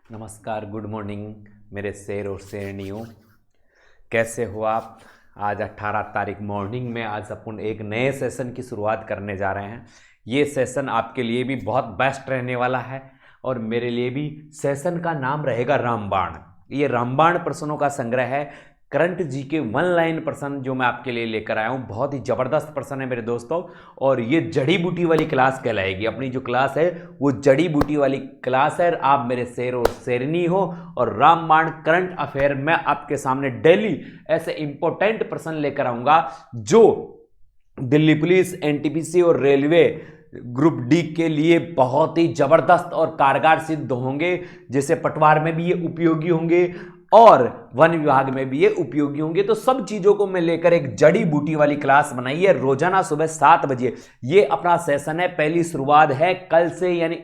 नमस्कार, good morning मेरे शेर और शेरनियों। कैसे हो आप? आज 18 तारीख मॉर्निंग में आज अपन एक नए सेशन की शुरुआत करने जा रहे हैं। ये सेशन आपके लिए भी बहुत बेस्ट रहने वाला है और मेरे लिए भी। सेशन का नाम रहेगा रामबाण। ये रामबाण प्रश्नों का संग्रह है। करंट जी के वन लाइन प्रश्न जो मैं आपके लिए लेकर आया हूँ, बहुत ही ज़बरदस्त प्रश्न है मेरे दोस्तों। और ये जड़ी बूटी वाली क्लास कहलाएगी। अपनी जो क्लास है वो जड़ी बूटी वाली क्लास है। आप मेरे शेर और शेरनी हो और रामबाण करंट अफेयर मैं आपके सामने डेली ऐसे इंपॉर्टेंट प्रश्न लेकर आऊँगा जो दिल्ली पुलिस, एनटीपीसी और रेलवे ग्रुप डी के लिए बहुत ही जबरदस्त और कारगर सिद्ध होंगे। जैसे पटवार में भी ये उपयोगी होंगे और वन विभाग में भी ये उपयोगी होंगे। तो सब चीजों को मैं लेकर एक जड़ी बूटी वाली क्लास बनाई है रोजाना सुबह 7 बजे। ये अपना सेशन है। पहली शुरुआत है कल से, यानी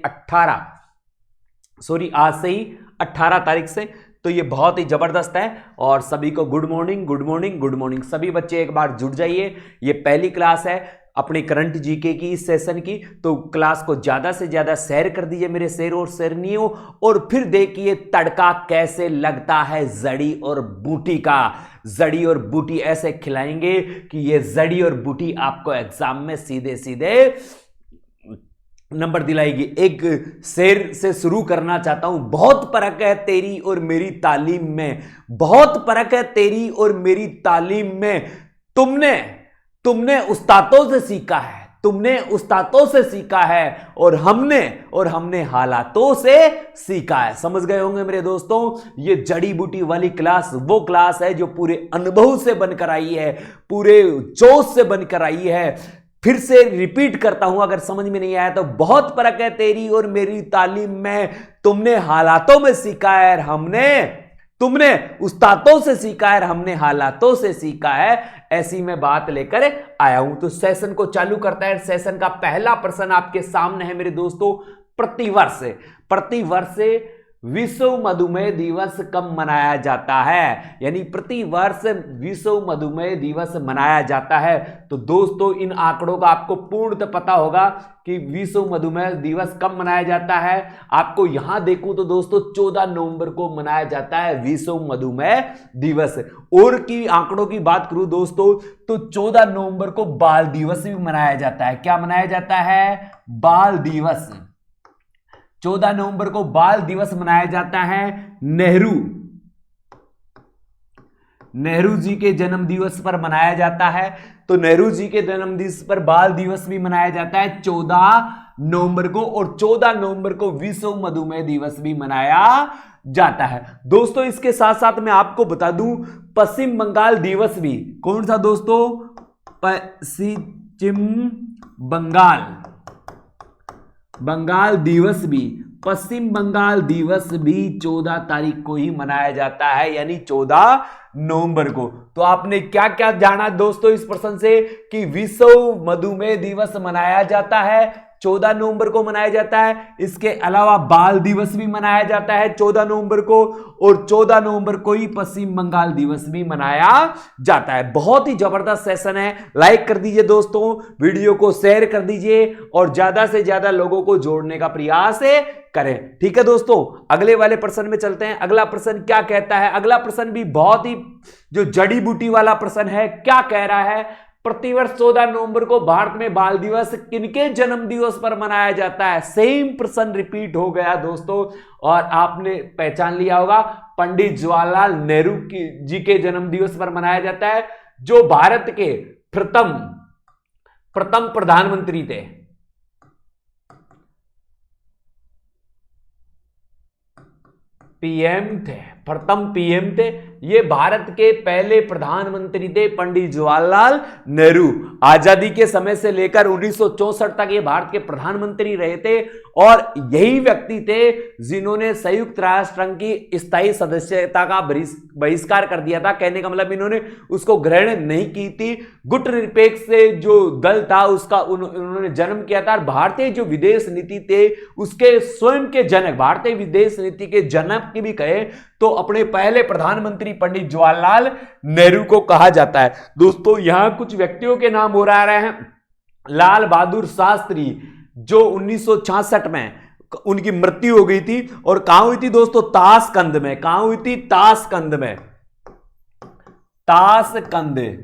आज से ही 18 तारीख से। तो ये बहुत ही जबरदस्त है और सभी को good morning, good morning, good morning. सभी बच्चे एक बार जुड़ जाइए। ये पहली क्लास है अपनी करंट जीके की, इस सेशन की। तो क्लास को ज्यादा से ज्यादा शेयर कर दीजिए मेरे शेर और शेरनियों। और फिर देखिए तड़का कैसे लगता है जड़ी और बूटी का। जड़ी और बूटी ऐसे खिलाएंगे कि ये जड़ी और बूटी आपको एग्जाम में सीधे सीधे नंबर दिलाएगी। एक शेर से शुरू करना चाहता हूं। बहुत फर्क है तेरी और मेरी तालीम में, बहुत फर्क है तेरी और मेरी तालीम में। तुमने उस्तादों से सीखा है, तुमने उस्तादों से सीखा है और हमने हालातों से सीखा है। समझ गए होंगे मेरे दोस्तों। ये जड़ी बूटी वाली क्लास वो क्लास है जो पूरे अनुभव से बनकर आई है, पूरे जोश से बनकर आई है। फिर से रिपीट करता हूं, अगर समझ में नहीं आया तो बहुत फर्क है तेरी और मेरी तालीम में। तुमने हालातों में सीखा है, तुमने उस्तादों से सीखा है, हमने हालातों से सीखा है। ऐसी मैं बात लेकर आया हूं। तो सेशन को चालू करता है। सेशन का पहला प्रश्न आपके सामने है मेरे दोस्तों। प्रतिवर्ष विश्व मधुमेह दिवस कब मनाया जाता है? यानी प्रतिवर्ष विश्व मधुमेह दिवस मनाया जाता है। तो दोस्तों इन आंकड़ों का आपको पूर्णतः पता होगा कि विश्व मधुमेह दिवस कब मनाया जाता है। आपको यहां देखूं तो दोस्तों 14 नवंबर को मनाया जाता है विश्व मधुमेह दिवस। और की आंकड़ों की बात करूं दोस्तों तो 14 नवंबर को बाल दिवस भी मनाया जाता है। क्या मनाया जाता है? बाल दिवस। 14 नवंबर को बाल दिवस मनाया जाता है। नेहरू जी के जन्म दिवस पर मनाया जाता है। तो नेहरू जी के जन्म दिवस पर बाल दिवस भी मनाया जाता है 14 नवंबर को। और 14 नवंबर को विश्व मधुमेह दिवस भी मनाया जाता है। दोस्तों इसके साथ साथ मैं आपको बता दूं पश्चिम बंगाल दिवस भी। कौन सा दोस्तों? पश्चिम बंगाल दिवस भी, पश्चिम बंगाल दिवस भी 14 तारीख को ही मनाया जाता है, यानी 14 नवंबर को। तो आपने क्या क्या जाना दोस्तों इस प्रश्न से कि विश्व मधुमेह दिवस मनाया जाता है, 14 नवंबर को मनाया जाता है। इसके अलावा बाल दिवस भी मनाया जाता है 14 नवंबर को, और 14 नवंबर को ही पश्चिम बंगाल दिवस भी मनाया जाता है। बहुत ही जबरदस्त सेशन है। लाइक कर दीजिए दोस्तों, वीडियो को शेयर कर दीजिए और ज्यादा से ज्यादा लोगों को जोड़ने का प्रयास करें। ठीक है दोस्तों, अगले वाले प्रश्न में चलते हैं। अगला प्रश्न क्या कहता है? अगला प्रश्न भी बहुत ही जो जड़ी बूटी वाला प्रश्न है। क्या कह रहा है? प्रतिवर्ष 14 नवंबर को भारत में बाल दिवस किनके जन्म दिवस पर मनाया जाता है? सेम प्रश्न रिपीट हो गया दोस्तों और आपने पहचान लिया होगा। पंडित जवाहरलाल नेहरू जी के जन्म दिवस पर मनाया जाता है, जो भारत के प्रथम प्रधानमंत्री थे। प्रथम पीएम थे। ये भारत के पहले प्रधानमंत्री थे पंडित जवाहरलाल नेहरू। आजादी के समय से लेकर 1964 तक ये भारत के प्रधानमंत्री रहे थे और यही व्यक्ति थे जिन्होंने संयुक्त राष्ट्र संघ की स्थायी सदस्यता का बहिष्कार कर दिया था। कहने का मतलब इन्होंने उसको ग्रहण नहीं की थी। गुट निरपेक्ष से जो दल था उसका उन्होंने जन्म किया था। भारतीय जो विदेश नीति थे उसके स्वयं के जनक, भारतीय विदेश नीति के जनक की भी कहे तो अपने पहले प्रधानमंत्री पंडित जवाहरलाल नेहरू को कहा जाता है। दोस्तों यहां कुछ व्यक्तियों के नाम हो रहे हैं। लाल बहादुर शास्त्री जो 1966 में उनकी मृत्यु हो गई थी। और कहां हुई थी दोस्तों? ताशकंद में। कहां हुई थी? ताशकंद में। ताशकंद,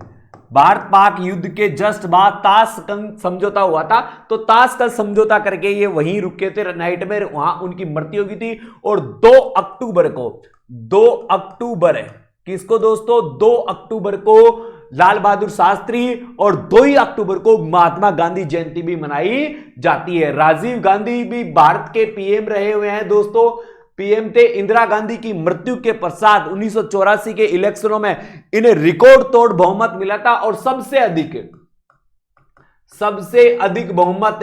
भारत पाक युद्ध के जस्ट बाद ताशकंद समझौता हुआ था, तो ताशकंद समझौता करके ये वहीं रुके थे नाइट में, वहां उनकी मृत्यु हो गई थी। और 2 अक्टूबर को, 2 अक्टूबर किसको दोस्तों? 2 अक्टूबर को लाल बहादुर शास्त्री और 2 ही अक्टूबर को महात्मा गांधी जयंती भी मनाई जाती है। राजीव गांधी भी भारत के पीएम रहे हुए हैं दोस्तों, पीएम थे। इंदिरा गांधी की मृत्यु के पश्चात 1984 के इलेक्शनों में इन्हें रिकॉर्ड तोड़ बहुमत मिला था और सबसे अधिक बहुमत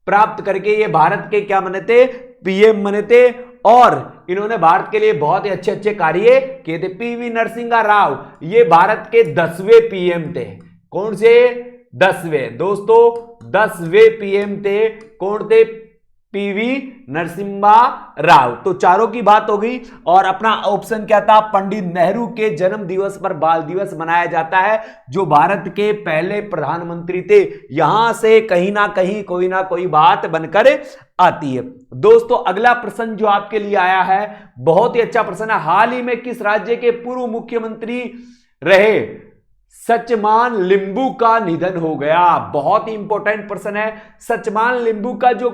प्राप्त करके ये भारत के क्या बने थे? पीएम बने थे। और इन्होंने भारत के लिए बहुत ही अच्छे अच्छे कार्य किए थे। पीवी नरसिम्हा राव ये भारत के 10वें पीएम थे। कौन से? 10वें दोस्तों, 10वें पीएम थे। कौन थे? पीवी नरसिम्हा राव। तो चारों की बात हो गई। और अपना ऑप्शन क्या था? पंडित नेहरू के जन्म दिवस पर बाल दिवस मनाया जाता है, जो भारत के पहले प्रधानमंत्री थे। यहां से कहीं ना कहीं कोई ना कोई बात बनकर आती है। दोस्तों अगला प्रश्न जो आपके लिए आया है बहुत ही अच्छा प्रश्न है। हाल ही में किस राज्य के पूर्व मुख्यमंत्री रहे सचमान लिंबू का निधन हो गया? बहुत ही इंपॉर्टेंट प्रश्न है। सचमान लिंबू का जो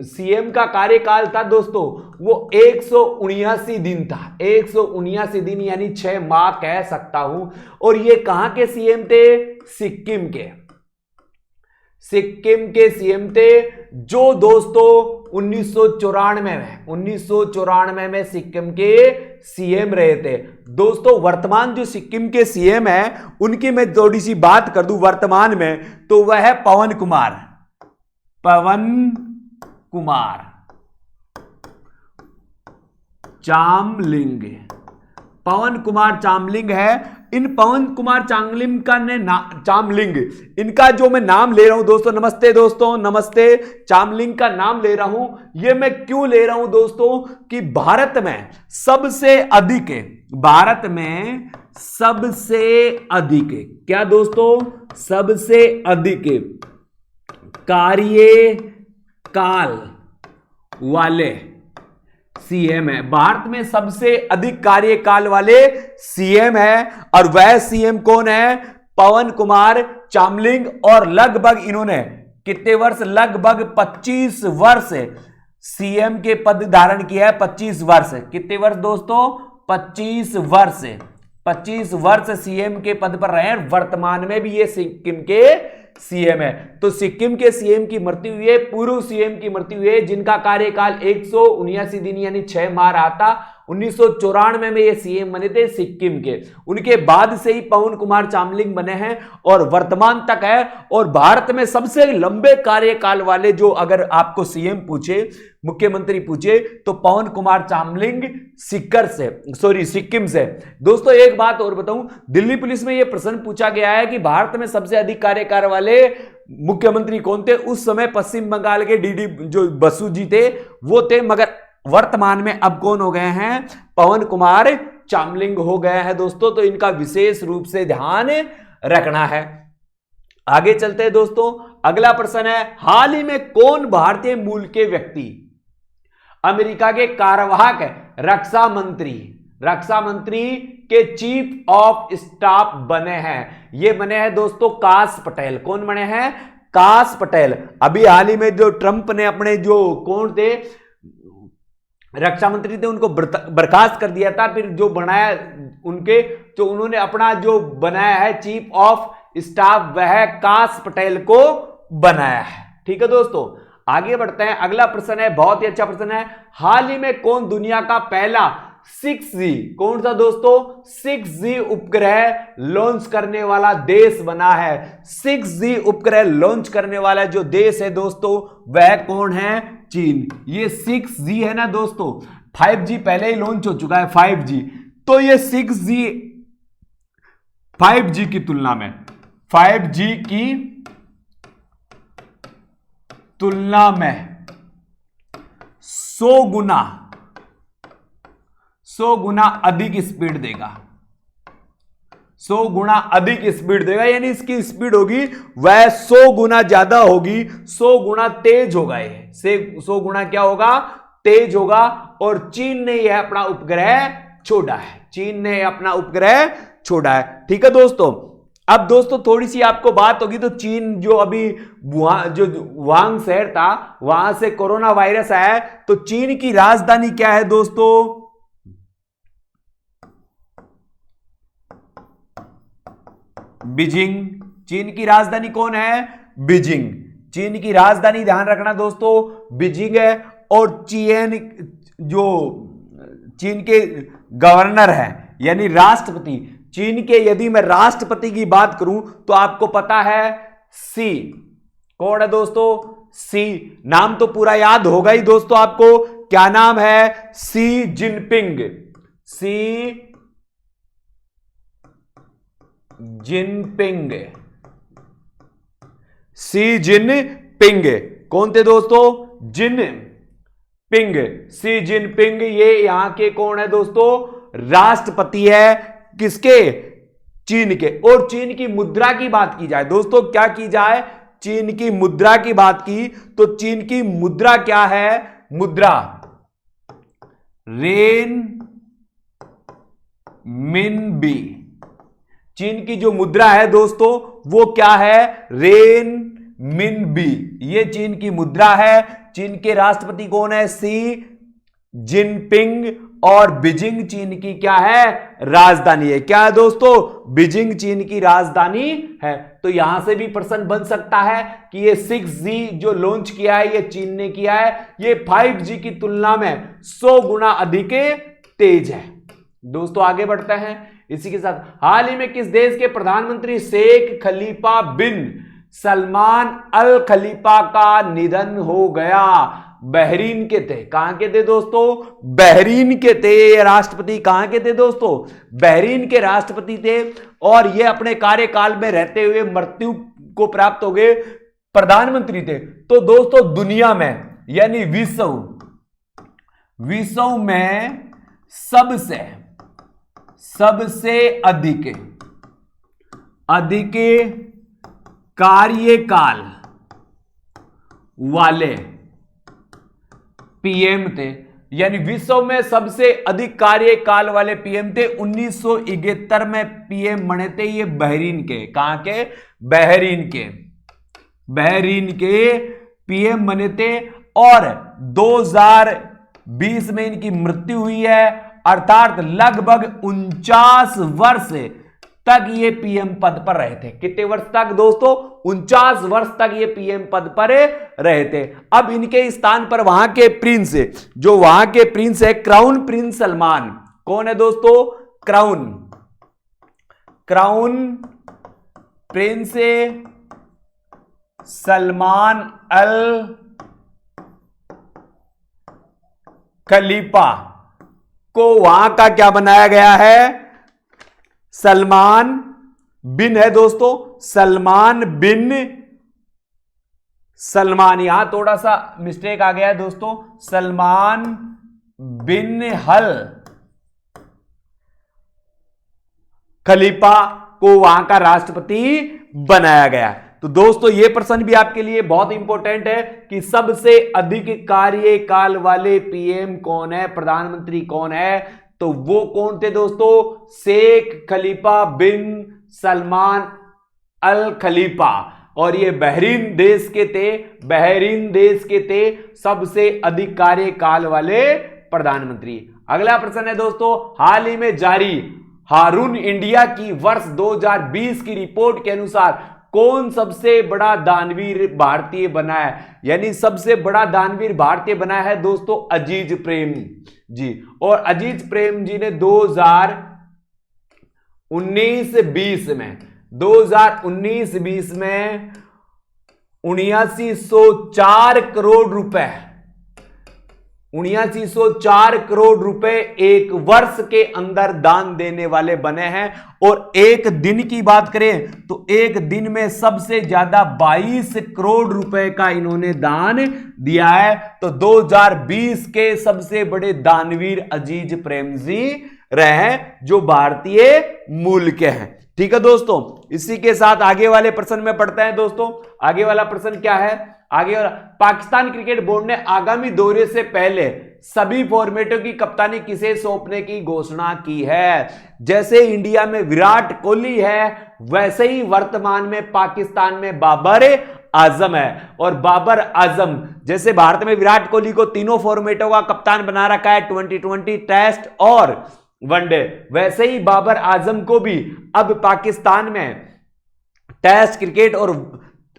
सीएम का कार्यकाल था दोस्तों, वो 179 दिन था। 179 दिन यानी 6 माह कह सकता हूं। और ये कहां के सीएम थे? सिक्किम के। सिक्किम के सीएम थे, जो दोस्तों 1994 में सिक्किम के सीएम रहे थे। दोस्तों वर्तमान जो सिक्किम के सीएम है उनकी मैं थोड़ी सी बात कर दूं वर्तमान में, तो वह है पवन कुमार चामलिंग। पवन कुमार चामलिंग है। इन पवन कुमार चामलिंग का चामलिंग, इनका जो मैं नाम ले रहा हूं दोस्तों, नमस्ते दोस्तों, नमस्ते, चामलिंग का नाम ले रहा हूं। ये मैं क्यों ले रहा हूं दोस्तों कि भारत में सबसे अधिक क्या दोस्तों? सबसे अधिक कार्यकाल वाले सीएम है। भारत में सबसे अधिक कार्यकाल वाले सीएम है। और वह सीएम कौन है? पवन कुमार चामलिंग। और लगभग इन्होंने कितने वर्ष? लगभग 25 वर्ष सीएम के पद धारण किया है। 25 वर्ष। कितने वर्ष दोस्तों? 25 वर्ष। 25 वर्ष सीएम के पद पर रहे। वर्तमान में भी ये सिक्किम के सीएम है। तो सिक्किम के सीएम की मृत्यु हुई है, पूर्व सीएम की मृत्यु हुई है, जिनका कार्यकाल 179 दिन यानी 6 माह रहा था। 1994 में ये सीएम बने थे सिक्किम के। उनके बाद से ही पवन कुमार चामलिंग बने हैं और वर्तमान तक है। और भारत में सबसे लंबे कार्यकाल वाले जो अगर आपको सीएम पूछे, मुख्यमंत्री पूछे, तो पवन कुमार चामलिंग सिक्किम से। दोस्तों एक बात और बताऊं, दिल्ली पुलिस में यह प्रश्न पूछा गया है कि भारत में सबसे अधिक कार्यकाल वाले मुख्यमंत्री कौन थे? उस समय पश्चिम बंगाल के डीडी जो बसु जी थे वो थे, मगर वर्तमान में अब कौन हो गए हैं? पवन कुमार चामलिंग हो गए हैं दोस्तों। तो इनका विशेष रूप से ध्यान रखना है। आगे चलते हैं दोस्तों। अगला प्रश्न है, हाल ही में कौन भारतीय मूल के व्यक्ति अमेरिका के कार्यवाहक रक्षा मंत्री के चीफ ऑफ स्टाफ बने हैं? ये बने हैं दोस्तों काश पटेल। कौन बने हैं? काश पटेल। अभी हाल ही में जो ट्रंप ने अपने जो कौन थे रक्षा मंत्री थे उनको बर्खास्त कर दिया था, फिर जो बनाया उनके, तो उन्होंने अपना जो बनाया है चीफ ऑफ स्टाफ, वह काश पटेल को बनाया है। ठीक है दोस्तों, आगे बढ़ते हैं। अगला प्रश्न है, बहुत ही अच्छा प्रश्न है। हाल ही में कौन दुनिया का पहला 6G, कौन सा दोस्तों? 6G उपग्रह लॉन्च करने वाला देश बना है? 6G उपग्रह लॉन्च करने वाला जो देश है दोस्तों, वह कौन है? चीन। ये 6G है ना दोस्तों, 5G पहले ही लॉन्च हो चुका है 5G। तो ये 6G 5G की तुलना में 100 गुना अधिक स्पीड देगा। 100 गुना अधिक स्पीड देगा, यानी इसकी स्पीड होगी वह 100 गुना ज्यादा होगी, 100 गुना तेज होगा, ये 100 गुना क्या होगा, तेज होगा। और चीन ने यह अपना उपग्रह छोड़ा है, चीन ने अपना उपग्रह छोड़ा है। ठीक है दोस्तों, अब दोस्तों थोड़ी सी आपको बात होगी, तो चीन जो अभी जो वुहान शहर था वहां से कोरोना वायरस आया है, तो चीन की राजधानी क्या है दोस्तों, बीजिंग। चीन की राजधानी कौन है, बीजिंग। चीन की राजधानी ध्यान रखना दोस्तों बीजिंग है। और चीन के गवर्नर हैं यानी राष्ट्रपति, चीन के यदि मैं राष्ट्रपति की बात करूं तो आपको पता है सी, कौन है दोस्तों, सी। नाम तो पूरा याद होगा ही दोस्तों आपको, क्या नाम है, सी जिनपिंग, सी जिनपिंग, सी जिनपिंग। कौन थे दोस्तों, जिनपिंग, सी जिनपिंग। ये यहां के कौन है दोस्तों, राष्ट्रपति है, किसके, चीन के। और चीन की मुद्रा की बात की जाए दोस्तों, क्या की जाए, चीन की मुद्रा की बात की तो चीन की मुद्रा क्या है, मुद्रा रेन मिनबी। चीन की जो मुद्रा है दोस्तों वो क्या है, रेन मिनबी, ये चीन की मुद्रा है। चीन के राष्ट्रपति कौन है, सी जिनपिंग। और बीजिंग चीन की क्या है, राजधानी है। क्या है दोस्तों, बीजिंग चीन की राजधानी है। तो यहां से भी प्रश्न बन सकता है कि ये 6G जो लॉन्च किया है ये चीन ने किया है, ये 5G की तुलना में 100 गुना अधिक तेज है। दोस्तों आगे बढ़ते हैं इसी के साथ, हाल ही में किस देश के प्रधानमंत्री शेख खलीफा बिन सलमान अल खलीफा का निधन हो गया, बहरीन के थे। कहां के थे दोस्तों, बहरीन के थे। राष्ट्रपति कहां के थे दोस्तों, बहरीन के राष्ट्रपति थे। और ये अपने कार्यकाल में रहते हुए मृत्यु को प्राप्त हो गए, प्रधानमंत्री थे। तो दोस्तों दुनिया में यानी विश्व में सबसे अधिक कार्यकाल वाले पीएम थे, यानी विश्व में सबसे अधिक कार्यकाल वाले पीएम थे। 1971 में पीएम बने थे ये बहरीन के। कहां के, बहरीन के पीएम बने थे। और 2020 में इनकी मृत्यु हुई है, अर्थात लगभग 49 वर्ष तक ये पीएम पद पर रहे थे। कितने वर्ष तक दोस्तों, 49 वर्ष तक ये पीएम पद पर रहे थे। अब इनके स्थान पर वहां के प्रिंस, जो वहां के प्रिंस है, क्राउन प्रिंस सलमान। कौन है दोस्तों, क्राउन प्रिंस सलमान अल खलीफा को वहां का क्या बनाया गया है, सलमान बिन है दोस्तों, सलमान बिन सलमान, यहां थोड़ा सा मिस्टेक आ गया है दोस्तों, सलमान बिन हल खलीफा को वहां का राष्ट्रपति बनाया गया। तो दोस्तों ये प्रश्न भी आपके लिए बहुत इंपॉर्टेंट है कि सबसे अधिक कार्यकाल वाले पीएम कौन है, प्रधानमंत्री कौन है। तो वो कौन थे दोस्तों, शेख खलीफा बिन सलमान अल खलीफा। और ये बहरीन देश के थे सबसे अधिक कार्यकाल वाले प्रधानमंत्री। अगला प्रश्न है दोस्तों, हाल ही में जारी हारून इंडिया की वर्ष 2020 की रिपोर्ट के अनुसार कौन सबसे बड़ा दानवीर भारतीय बना है, यानी सबसे बड़ा दानवीर भारतीय बना है दोस्तों अजीज प्रेम जी। और अजीज प्रेम जी ने 2019-20 में 7904 करोड़ रुपए 7904 करोड़ रुपए एक वर्ष के अंदर दान देने वाले बने हैं। और एक दिन की बात करें तो एक दिन में सबसे ज्यादा 22 करोड़ रुपए का इन्होंने दान दिया है। तो 2020 के सबसे बड़े दानवीर अजीज प्रेम जी रहे हैं, जो भारतीय मूल के हैं। ठीक है दोस्तों, इसी के साथ आगे वाले प्रश्न में पढ़ते हैं दोस्तों। आगे वाला प्रश्न क्या है? आगे वाला, पाकिस्तान क्रिकेट बोर्ड ने आगामी दौरे से पहले सभी फॉर्मेटों की कप्तानी किसे सौंपने की घोषणा की है? जैसे इंडिया में विराट कोहली है, वैसे ही वर्तमान में पाकिस्तान में बाबर आजम है। और बाबर आजम जैसे भारत में विराट कोहली को तीनों फॉर्मेटों का कप्तान बना रखा है, 2020, टेस्ट और वनडे, वैसे ही बाबर आजम को भी अब पाकिस्तान में टेस्ट क्रिकेट और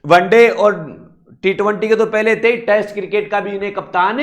वनडे और T20 के तो पहले थे, टेस्ट क्रिकेट का भी इन्हें कप्तान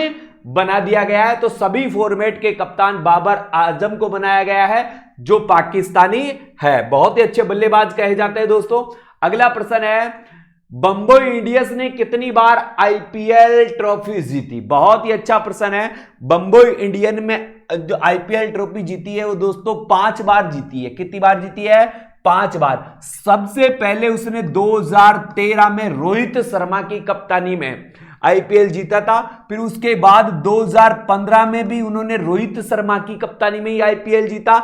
बना दिया गया है। तो सभी फॉर्मेट के कप्तान बाबर आजम को बनाया गया है, जो पाकिस्तानी है, बहुत ही अच्छे बल्लेबाज कहे जाते हैं दोस्तों। अगला प्रश्न है, बंबई इंडियंस ने कितनी बार IPL ट्रॉफी जीती? बहुत ही अच्छा प्रश्न है। बंबई इंडियन में जो IPL ट्रॉफी जीती है वो दोस्तों 5 बार जीती है। कितनी बार जीती है? 5 बार। सबसे पहले उसने 2013 में रोहित शर्मा की कप्तानी में IPL जीता था। फिर उसके बाद 2015 में भी उन्होंने रोहित शर्मा की कप्तानी में ही IPL जीता।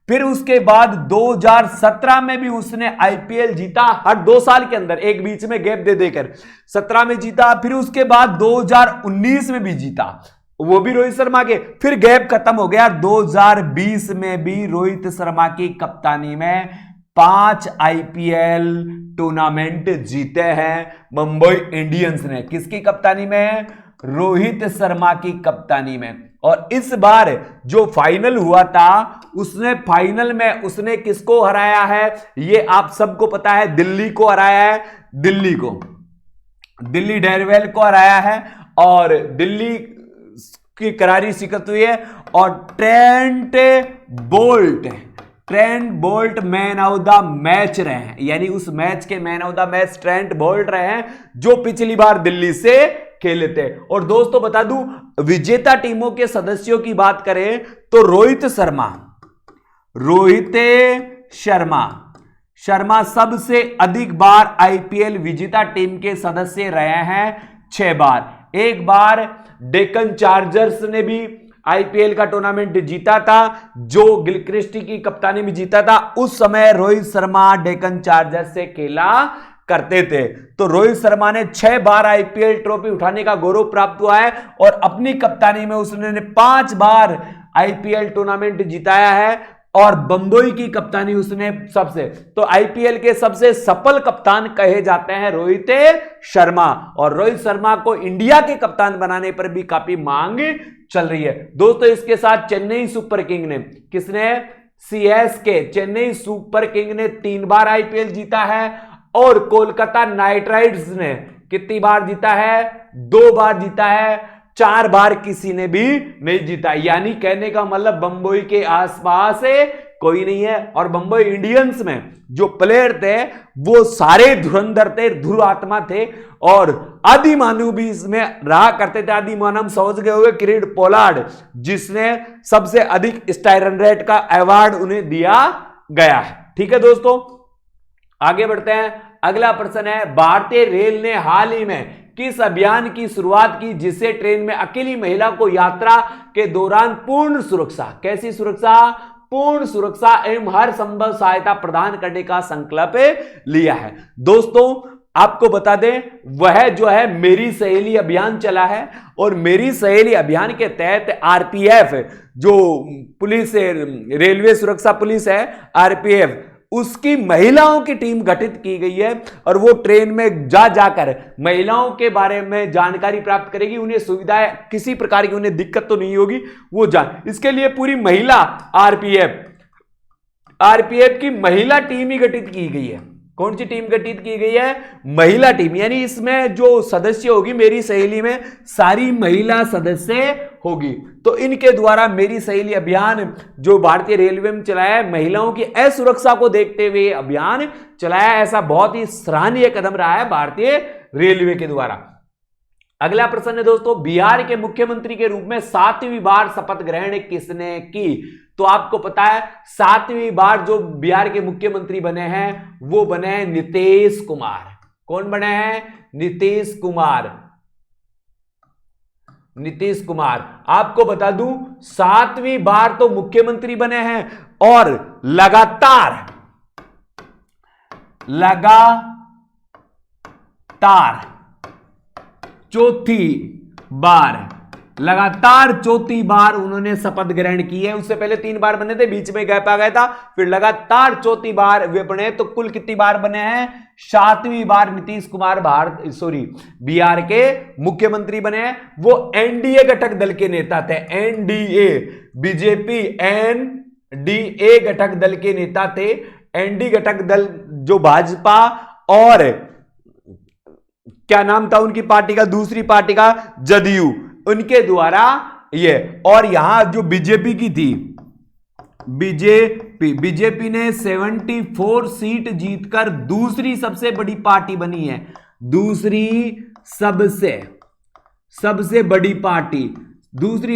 फिर उसके बाद 2017 में भी उसने IPL जीता, हर 2 साल के अंदर, एक बीच में गैप दे देकर 17 में जीता। फिर उसके बाद 2019 में भी जीता, वो भी रोहित शर्मा के। फिर गैप खत्म हो गया, 2020 में भी रोहित शर्मा की कप्तानी में 5 IPL टूर्नामेंट जीते हैं मुंबई इंडियंस ने। किसकी कप्तानी में? रोहित शर्मा की कप्तानी में। और इस बार जो फाइनल हुआ था, उसने फाइनल में उसने किसको हराया है? ये आप सबको पता है, दिल्ली को हराया है। दिल्ली को, दिल्ली डेयरडेविल्स को हराया है और दिल्ली की करारी शिकस्त हुई है। और Trent Boult man of the match रहे हैं, यानी उस मैच के man of the match Trent Boult रहे हैं, जो पिछली बार दिल्ली से खेले थे। और दोस्तों बता दूं, विजेता टीमों के सदस्यों की बात करें तो रोहित शर्मा सबसे अधिक बार IPL विजेता टीम के सदस्य रहे हैं, 6 बार। एक बार डेक्कन चार्जर्स ने भी IPL का टूर्नामेंट जीता था, जो गिलक्रिस्ट की कप्तानी में जीता था। उस समय रोहित शर्मा डेक्कन चार्जर्स से खेला करते थे। तो रोहित शर्मा ने 6 बार IPL ट्रॉफी उठाने का गौरव प्राप्त हुआ है और अपनी कप्तानी में उसने 5 बार IPL टूर्नामेंट जिताया है। और बंबई की कप्तानी उसने तो IPL के सबसे सफल कप्तान कहे जाते हैं रोहित शर्मा। और रोहित शर्मा को इंडिया के कप्तान बनाने पर भी काफी मांग चल रही है दोस्तों। इसके साथ चेन्नई सुपर किंग ने, किसने? CSK, चेन्नई सुपर किंग ने 3 बार IPL जीता है। और कोलकाता नाइट राइडर्स ने कितनी बार जीता है? 2 बार जीता है। 4 बार किसी ने भी नहीं जीता। यानी कहने का मतलब बंबई के आसपास कोई नहीं है। और बंबई इंडियंस में जो प्लेयर थे वो सारे धुरंधर थे, ध्रुव आत्मा थे और आदिमानव भी इसमें रहा करते थे। आदिमानव समझ गए हुए किरीट पोलार्ड, जिसने सबसे अधिक स्ट्राइक रन रेट का अवार्ड उन्हें दिया गया है। ठीक है दोस्तों, आगे बढ़ते हैं। अगला प्रश्न है, भारतीय रेल ने हाल ही में किस अभियान की शुरुआत की जिससे ट्रेन में अकेली महिला को यात्रा के दौरान पूर्ण सुरक्षा, कैसी सुरक्षा? पूर्ण सुरक्षा एवं हर संभव सहायता प्रदान करने का संकल्प लिया है। दोस्तों आपको बता दें, वह जो है मेरी सहेली अभियान चला है। और मेरी सहेली अभियान के तहत RPF, जो पुलिस रेलवे सुरक्षा पुलिस है, RPF, उसकी महिलाओं की टीम गठित की गई है। और वो ट्रेन में जाकर महिलाओं के बारे में जानकारी प्राप्त करेगी, उन्हें सुविधाएं, किसी प्रकार की उन्हें दिक्कत तो नहीं होगी, वो इसके लिए पूरी महिला RPF की महिला टीम ही गठित की गई है। कौन सी टीम गठित की गई है? महिला टीम। यानी इसमें जो सदस्य होगी मेरी सहेली में, सारी महिला सदस्य होगी। तो इनके द्वारा मेरी सहेली अभियान जो भारतीय रेलवे में चलाया है, महिलाओं की असुरक्षा को देखते हुए अभियान चलाया, ऐसा बहुत ही सराहनीय कदम रहा है भारतीय रेलवे के द्वारा। अगला प्रश्न है दोस्तों, बिहार के मुख्यमंत्री के रूप में 7वीं बार शपथ ग्रहण किसने की? तो आपको पता है 7वीं बार जो बिहार के मुख्यमंत्री बने हैं वो बने हैं नीतीश कुमार। कौन बने हैं? नीतीश कुमार। आपको बता दूं 7वीं बार तो मुख्यमंत्री बने हैं और लगातार लगातार चौथी बार उन्होंने शपथ ग्रहण की है। उससे पहले 3 बार बने थे, बीच में गैप आ गया था, फिर लगातार चौथी बार वे बने। तो कुल कितनी बार बने हैं? 7वीं बार नीतीश कुमार बिहार के मुख्यमंत्री बने हैं। वो एनडीए घटक दल के नेता थे। एनडीए, बीजेपी एनडीए घटक दल के नेता थे। एनडी घटक दल जो भाजपा और क्या नाम था उनकी पार्टी का, दूसरी पार्टी का, जदयू, उनके द्वारा ये। और यहां जो बीजेपी की थी, बीजेपी ने 74 सीट जीतकर दूसरी सबसे बड़ी पार्टी बनी है। दूसरी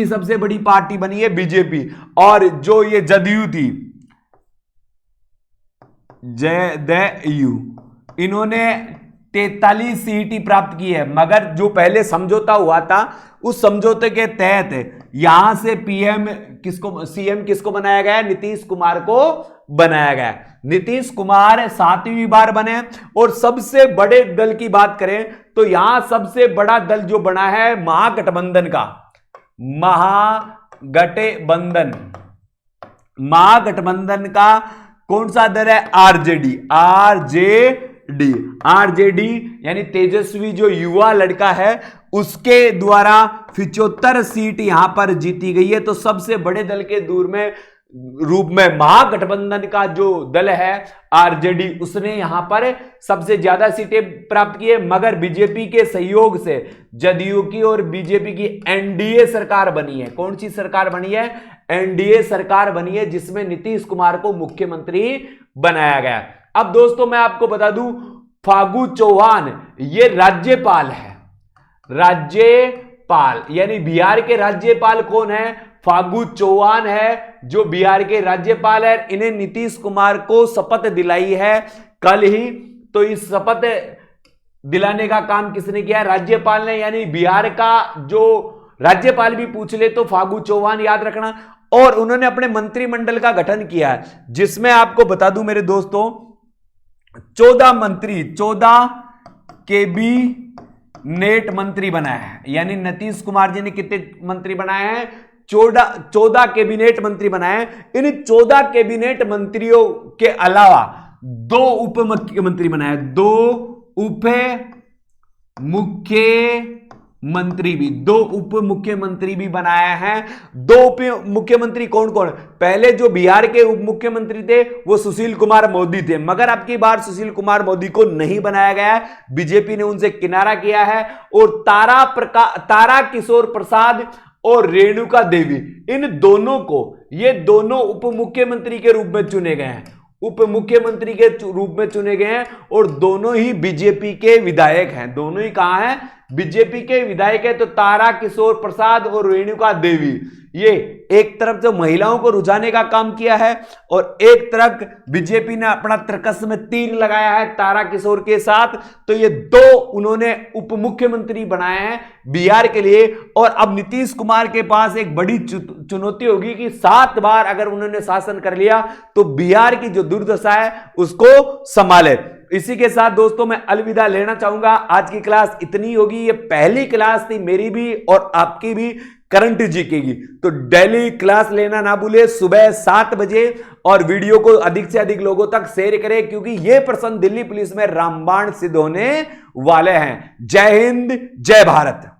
सबसे बड़ी पार्टी बनी है बीजेपी। और जो ये जदयू थी, जदयू, इन्होंने 43 सीट ही प्राप्त की है। मगर जो पहले समझौता हुआ था, उस समझौते के तहत यहां से सीएम किसको बनाया गया? नीतीश कुमार को बनाया गया। नीतीश कुमार 7वीं बार बने। और सबसे बड़े दल की बात करें तो यहां सबसे बड़ा दल जो बना है महागठबंधन का कौन सा दल है? आरजेडी यानी तेजस्वी जो युवा लड़का है, उसके द्वारा 75 सीट यहां पर जीती गई है। तो सबसे बड़े दल के रूप में महागठबंधन का जो दल है आरजेडी, उसने यहां पर सबसे ज्यादा सीटें प्राप्त की है। मगर बीजेपी के सहयोग से जदयू की और बीजेपी की एनडीए सरकार बनी है। कौन सी सरकार बनी है? एनडीए सरकार बनी है, जिसमें नीतीश कुमार को मुख्यमंत्री बनाया गया। अब दोस्तों मैं आपको बता दूं, फागू चौहान ये राज्यपाल है। राज्यपाल यानी बिहार के राज्यपाल कौन है? फागू चौहान है, जो बिहार के राज्यपाल है। इन्हें नीतीश कुमार को शपथ दिलाई है कल ही। तो इस शपथ दिलाने का काम किसने किया? राज्यपाल ने। यानी बिहार का जो राज्यपाल भी पूछ ले तो फागू चौहान याद रखना। और उन्होंने अपने मंत्रिमंडल का गठन किया है, जिसमें आपको बता दूं मेरे दोस्तों, 14 कैबिनेट मंत्री बनाए हैं। यानी नीतीश कुमार जी ने कितने मंत्री बनाए हैं? 14 कैबिनेट मंत्री बनाए हैं। इन 14 कैबिनेट मंत्रियों के अलावा 2 उप मुख्यमंत्री बनाए। 2 उप मुख्यमंत्री भी बनाया है। 2 उप मुख्यमंत्री कौन कौन? पहले जो बिहार के उप मुख्यमंत्री थे वो सुशील कुमार मोदी थे, मगर अब की बार सुशील कुमार मोदी को नहीं बनाया गया है। बीजेपी ने उनसे किनारा किया है। और तारा किशोर प्रसाद और रेणुका देवी, इन दोनों को, ये दोनों उप मुख्यमंत्री के रूप में चुने गए हैं। उप मुख्यमंत्री के रूप में चुने गए हैं। और दोनों ही बीजेपी के विधायक हैं। दोनों ही कहां हैं? बीजेपी के विधायक है। तो तारा किशोर प्रसाद और रेणुका देवी, ये एक तरफ जो महिलाओं को रुझाने का काम किया है, और एक तरफ बीजेपी ने अपना तर्कस में तीर लगाया है तारा किशोर के साथ। तो ये 2 उन्होंने उप मुख्यमंत्री बनाए हैं बिहार के लिए। और अब नीतीश कुमार के पास एक बड़ी चुनौती होगी कि 7 बार अगर उन्होंने शासन कर लिया तो बिहार की जो दुर्दशा है उसको संभाले। इसी के साथ दोस्तों मैं अलविदा लेना चाहूंगा। आज की क्लास इतनी होगी। ये पहली क्लास थी मेरी भी और आपकी भी करंट जीके की। तो डेली क्लास लेना ना भूले सुबह 7 बजे। और वीडियो को अधिक से अधिक लोगों तक शेयर करें, क्योंकि ये प्रश्न दिल्ली पुलिस में रामबाण सिद्ध होने वाले हैं। जय हिंद, जय भारत।